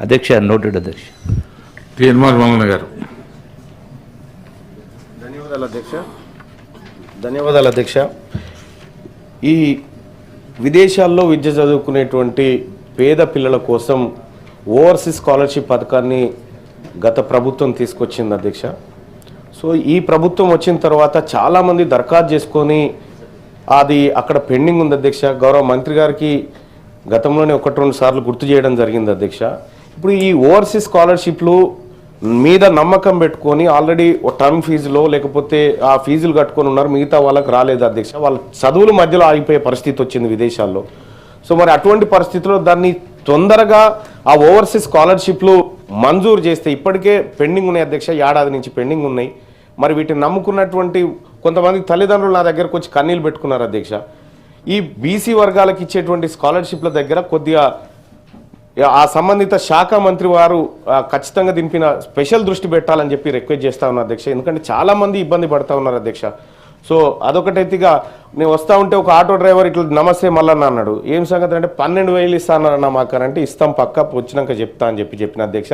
అధ్యక్ష నోటెడ్ అధ్యక్ష. మంగళ గారు. ధన్యవాదాలు అధ్యక్ష. ఈ విదేశాల్లో విద్య చదువుకునేటువంటి పేద పిల్లల కోసం ఓవర్సీస్ స్కాలర్షిప్ పథకాన్ని గత ప్రభుత్వం తీసుకొచ్చింది అధ్యక్ష. సో ఈ ప్రభుత్వం వచ్చిన తర్వాత చాలామంది దరఖాస్తు చేసుకొని అది అక్కడ పెండింగ్ ఉంది అధ్యక్ష. గౌరవ మంత్రి గారికి గతంలోనే 1-2 సార్లు గుర్తు చేయడం జరిగింది అధ్యక్ష. ఇప్పుడు ఈ ఓవర్సీస్ స్కాలర్షిప్లు మీద నమ్మకం పెట్టుకొని ఆల్రెడీ టర్మ్ ఫీజులో లేకపోతే ఆ ఫీజులు కట్టుకొని ఉన్నారు, మిగతా వాళ్ళకి రాలేదు అధ్యక్ష. వాళ్ళ చదువుల మధ్యలో ఆగిపోయే పరిస్థితి వచ్చింది విదేశాల్లో. సో మరి అటువంటి పరిస్థితుల్లో దాన్ని తొందరగా ఆ ఓవర్సీస్ స్కాలర్షిప్లు మంజూరు చేస్తే, ఇప్పటికే పెండింగ్ ఉన్నాయి అధ్యక్ష, ఏడాది నుంచి పెండింగ్ ఉన్నాయి. మరి వీటిని నమ్ముకున్నటువంటి కొంతమంది తల్లిదండ్రులు నా దగ్గరకు వచ్చి కన్నీళ్ళు పెట్టుకున్నారు అధ్యక్ష. ఈ బీసీ వర్గాలకు ఇచ్చేటువంటి స్కాలర్షిప్ల దగ్గర కొద్దిగా ఆ సంబంధిత శాఖ మంత్రి వారు ఖచ్చితంగా దీనిపైన స్పెషల్ దృష్టి పెట్టాలని చెప్పి రిక్వెస్ట్ చేస్తా ఉన్నారు అధ్యక్ష. ఎందుకంటే చాలామంది ఇబ్బంది పడతా ఉన్నారు అధ్యక్ష. సో అదొకటైతేగా నేను వస్తూ ఉంటే ఒక ఆటో డ్రైవర్ ఇట్లా నమస్తే మల్లన్న అన్నాడు. ఏం సంగతి అంటే 12,000 ఇస్తానన్నా మాకనంటే ఇస్తాం పక్క వచ్చినాక చెప్తా అని చెప్పిన అధ్యక్ష.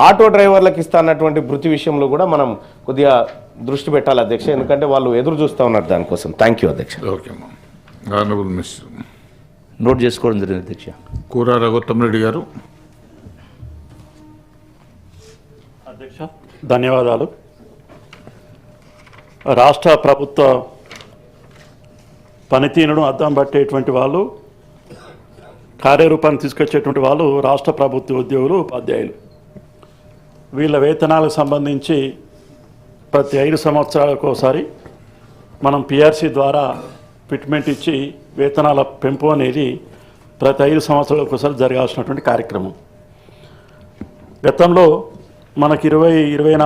ఆటో డ్రైవర్లకు ఇస్తా అన్నటువంటి వృత్తి విషయంలో కూడా మనం కొద్దిగా దృష్టి పెట్టాలి అధ్యక్ష, ఎందుకంటే వాళ్ళు ఎదురు చూస్తూ ఉన్నారు దానికోసం. థ్యాంక్ యూ అధ్యక్ష. Okay honourable minister. నోట్ చేసుకోవడం జరిగింది అధ్యక్ష. కూర రఘుత్తమరెడ్డి గారు. అధ్యక్ష ధన్యవాదాలు. రాష్ట్ర ప్రభుత్వ పనితీరును అద్దం పట్టేటువంటి వాళ్ళు, కార్యరూపాన్ని తీసుకొచ్చేటువంటి వాళ్ళు రాష్ట్ర ప్రభుత్వ ఉద్యోగులు, ఉపాధ్యాయులు. వీళ్ళ వేతనాలకు సంబంధించి ప్రతి 5 సంవత్సరాలకు ఒకసారి మనం పిఆర్సీ ద్వారా ఫిట్మెంట్ ఇచ్చి వేతనాల పెంపు అనేది ప్రతి 5 సంవత్సరాలకు ఒకసారి జరగాల్సినటువంటి కార్యక్రమం. గతంలో మనకి 24